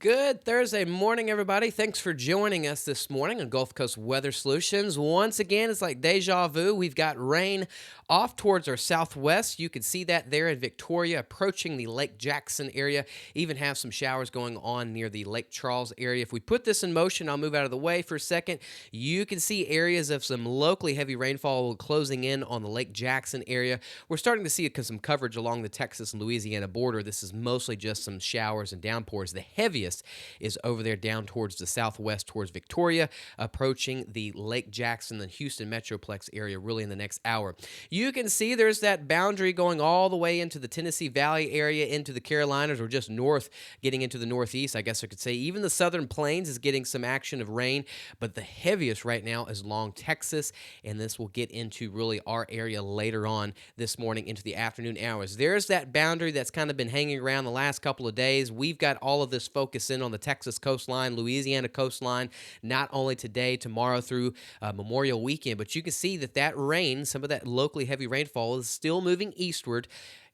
Good Thursday morning, everybody. Thanks for joining us this morning on Gulf Coast Weather Solutions. Once again, it's like deja vu. We've got rain off towards our southwest. You can see that there in Victoria, approaching the Lake Jackson area. Even have some showers going on near the Lake Charles area. If we put this in motion, I'll move out of the way for a second. You can see areas of some locally heavy rainfall closing in on the Lake Jackson area. We're starting to see some coverage along the Texas and Louisiana border. This is mostly just some showers and downpours. The heaviest is over there down towards the southwest, towards Victoria, approaching the Lake Jackson and Houston Metroplex area really in the next hour. You can see there's that boundary going all the way into the Tennessee Valley area, into the Carolinas, or just north, getting into the northeast, I guess I could say. Even the southern plains is getting some action of rain, but the heaviest right now is along Texas, and this will get into really our area later on this morning into the afternoon hours. There's that boundary that's kind of been hanging around the last couple of days. We've got all of this focus in on the Texas coastline, Louisiana coastline, not only today, tomorrow through Memorial Weekend, but you can see that rain, some of that locally heavy rainfall is still moving eastward.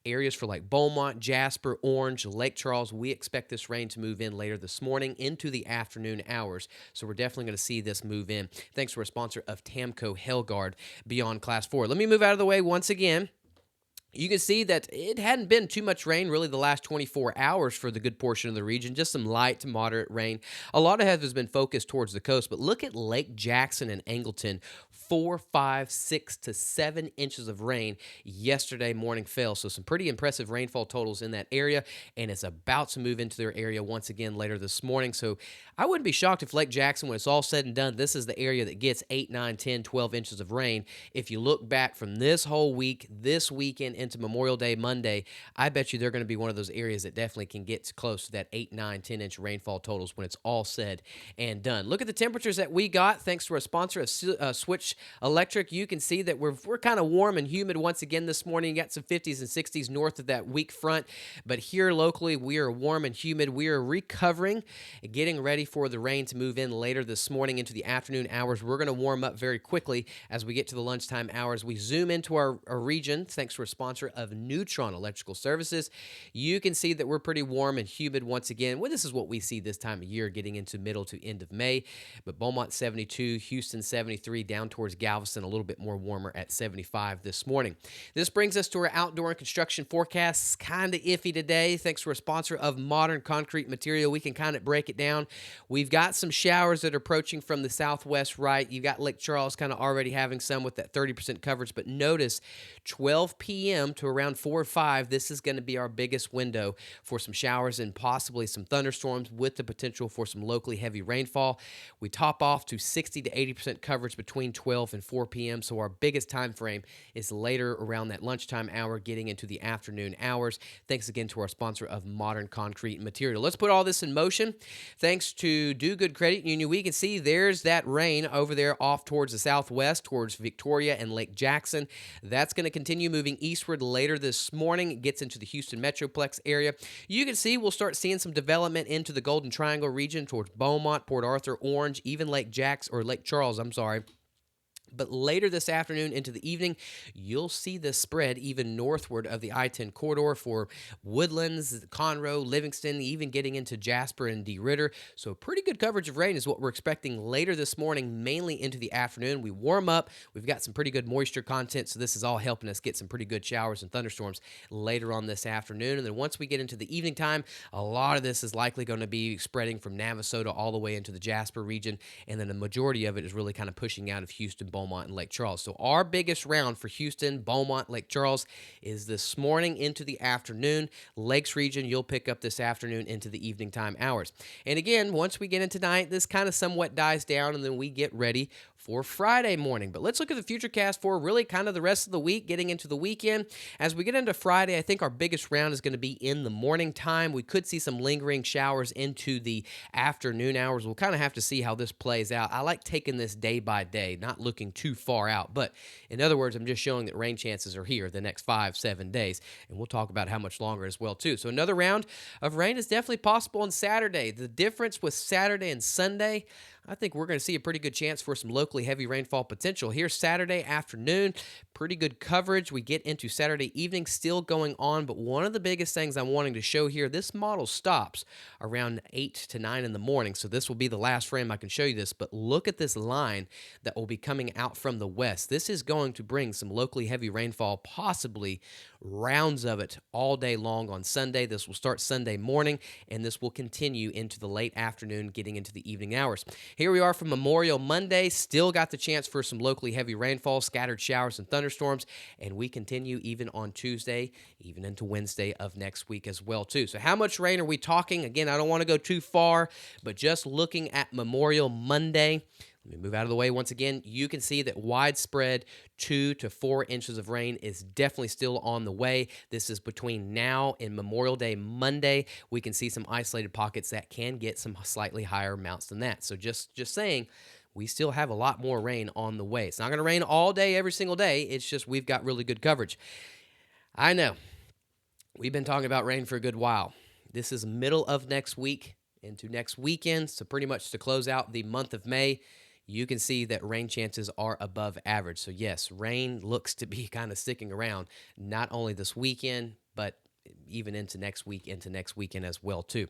Areas for like Beaumont, Jasper, Orange, Lake Charles, we expect this rain to move in later this morning into the afternoon hours. So we're definitely going to see this move in. Thanks to our sponsor of Tamco Hellguard Beyond Class 4. Let me move out of the way once again. You can see that it hadn't been too much rain really the last 24 hours for the good portion of the region, just some light to moderate rain. A lot of it has been focused towards the coast, but look at Lake Jackson and Angleton, 4, 5, 6 to 7 inches of rain yesterday morning fell. So some pretty impressive rainfall totals in that area, and it's about to move into their area once again later this morning. So I wouldn't be shocked if Lake Jackson, when it's all said and done, this is the area that gets 8, 9, 10, 12 inches of rain. If you look back from this whole week, this weekend into Memorial Day Monday, I bet you they're going to be one of those areas that definitely can get close to that 8, 9, 10-inch rainfall totals when it's all said and done. Look at the temperatures that we got thanks to our sponsor of Switch Electric. You can see that we're kind of warm and humid once again this morning. You got some 50s and 60s north of that weak front, but here locally we are warm and humid. We are recovering, getting ready for the rain to move in later this morning into the afternoon hours. We're going to warm up very quickly as we get to the lunchtime hours. We zoom into our region thanks to our sponsor of Neutron Electrical Services. You can see that we're pretty warm and humid once again. Well, this is what we see this time of year, getting into middle to end of May. But Beaumont 72, Houston 73, down towards Galveston a little bit more warmer at 75 this morning. This brings us to our outdoor and construction forecasts. Kind of iffy today. Thanks to our sponsor of Modern Concrete Material. We can kind of break it down. We've got some showers that are approaching from the southwest right. You've got Lake Charles kind of already having some with that 30% coverage, but notice 12 p.m. to around 4 or 5, this is going to be our biggest window for some showers and possibly some thunderstorms with the potential for some locally heavy rainfall. We top off to 60 to 80% coverage between 12 and 4 p.m., so our biggest time frame is later around that lunchtime hour, getting into the afternoon hours. Thanks again to our sponsor of Modern Concrete Material. Let's put all this in motion. Thanks to Do Good Credit Union, we can see there's that rain over there off towards the southwest, towards Victoria and Lake Jackson. That's going to continue moving eastward later this morning. It gets into the Houston Metroplex area. You can see we'll start seeing some development into the Golden Triangle region towards Beaumont, Port Arthur, Orange, even Lake Charles, But later this afternoon into the evening, you'll see this spread even northward of the I-10 corridor for Woodlands, Conroe, Livingston, even getting into Jasper and DeRidder. So pretty good coverage of rain is what we're expecting later this morning, mainly into the afternoon. We warm up. We've got some pretty good moisture content, so this is all helping us get some pretty good showers and thunderstorms later on this afternoon. And then once we get into the evening time, a lot of this is likely going to be spreading from Navasota all the way into the Jasper region, and then the majority of it is really kind of pushing out of Houston, Beaumont, and Lake Charles. So our biggest round for Houston, Beaumont, Lake Charles is this morning into the afternoon. Lakes region, you'll pick up this afternoon into the evening time hours. And again, once we get into tonight, this kind of somewhat dies down, and then we get ready for Friday morning. But let's look at the futurecast for really kind of the rest of the week, getting into the weekend. As we get into Friday, I think our biggest round is going to be in the morning time. We could see some lingering showers into the afternoon hours. We'll kind of have to see how this plays out. I like taking this day by day, not looking too far out. But in other words, I'm just showing that rain chances are here the next 5-7 days. And we'll talk about how much longer as well, too. So another round of rain is definitely possible on Saturday. The difference with Saturday and Sunday, I think we're going to see a pretty good chance for some locally heavy rainfall potential here Saturday afternoon. Pretty good coverage. We get into Saturday evening still going on, but one of the biggest things I'm wanting to show here, this model stops around 8 to 9 in the morning, so this will be the last frame I can show you this, but look at this line that will be coming out from the west. This is going to bring some locally heavy rainfall, possibly rounds of it all day long on Sunday. This will start Sunday morning, and this will continue into the late afternoon, getting into the evening hours. Here we are from Memorial Monday. Still got the chance for some locally heavy rainfall, scattered showers and thunderstorms, and we continue even on Tuesday, even into Wednesday of next week as well, too. So how much rain are we talking? Again, I don't want to go too far, but just looking at Memorial Monday, let me move out of the way once again. You can see that widespread 2 to 4 inches of rain is definitely still on the way. This is between now and Memorial Day Monday. We can see some isolated pockets that can get some slightly higher amounts than that. So just saying, we still have a lot more rain on the way. It's not going to rain all day, every single day. It's just we've got really good coverage. I know. We've been talking about rain for a good while. This is middle of next week into next weekend, so pretty much to close out the month of May. You can see that rain chances are above average. So yes, rain looks to be kind of sticking around, not only this weekend, but even into next weekend as well too.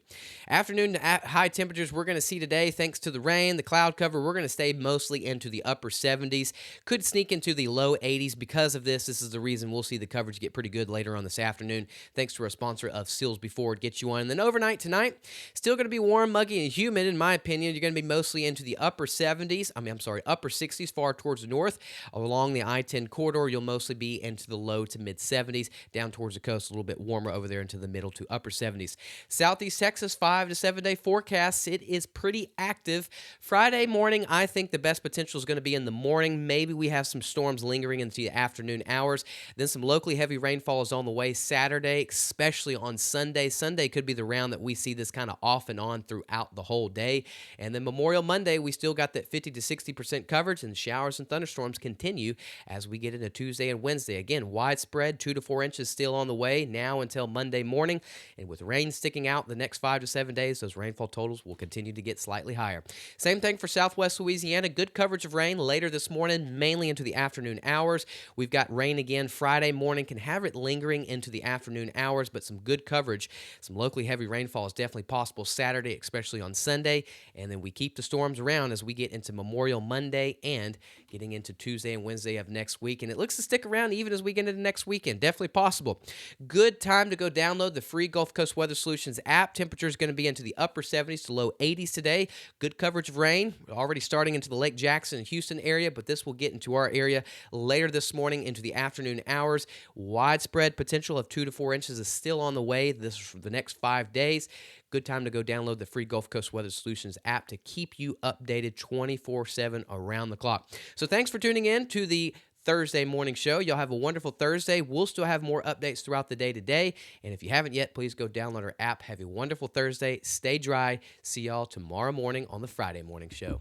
Afternoon to high temperatures we're going to see today thanks to the rain, the cloud cover. We're going to stay mostly into the upper 70s. Could sneak into the low 80s because of this. This is the reason we'll see the coverage get pretty good later on this afternoon thanks to our sponsor of Silsby Ford. Get you on. And then overnight tonight, still going to be warm, muggy, and humid in my opinion. You're going to be mostly into the upper 60s far towards the north. Along the I-10 corridor, you'll mostly be into the low to mid 70s. Down towards the coast, a little bit warmer over there into the middle to upper 70s. Southeast Texas, 5 to 7 day forecasts. It is pretty active. Friday morning, I think the best potential is going to be in the morning. Maybe we have some storms lingering into the afternoon hours. Then some locally heavy rainfall is on the way Saturday, especially on Sunday. Sunday could be the round that we see this kind of off and on throughout the whole day. And then Memorial Monday, we still got that 50 to 60% coverage, and showers and thunderstorms continue as we get into Tuesday and Wednesday. Again, widespread 2 to 4 inches still on the way now until Monday morning, and with rain sticking out the next 5 to 7 days, those rainfall totals will continue to get slightly higher. Same thing for southwest Louisiana. Good coverage of rain later this morning, mainly into the afternoon hours. We've got rain again Friday morning, can have it lingering into the afternoon hours, but some good coverage. Some locally heavy rainfall is definitely possible Saturday, especially on Sunday, and then we keep the storms around as we get into Memorial Monday and getting into Tuesday and Wednesday of next week, and it looks to stick around even as we get into next weekend. Definitely possible. Good time to go download the free Gulf Coast Weather Solutions app. Temperature is going to be into the upper 70s to low 80s today. Good coverage of rain, already starting into the Lake Jackson and Houston area, but this will get into our area later this morning into the afternoon hours. Widespread potential of 2 to 4 inches is still on the way this for the next 5 days. Good time to go download the free Gulf Coast Weather Solutions app to keep you updated 24/7 around the clock. So thanks for tuning in to the Thursday morning show. Y'all have a wonderful Thursday. We'll still have more updates throughout the day today. And if you haven't yet, please go download our app. Have a wonderful Thursday. Stay dry. See y'all tomorrow morning on the Friday morning show.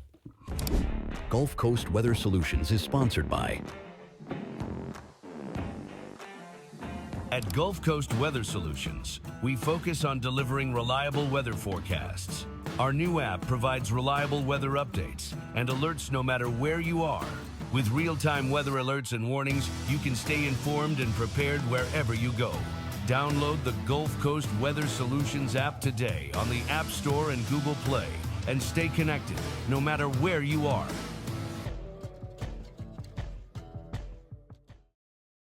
Gulf Coast Weather Solutions is sponsored by At Gulf Coast Weather Solutions, we focus on delivering reliable weather forecasts. Our new app provides reliable weather updates and alerts no matter where you are. With real-time weather alerts and warnings, you can stay informed and prepared wherever you go. Download the Gulf Coast Weather Solutions app today on the App Store and Google Play and stay connected no matter where you are.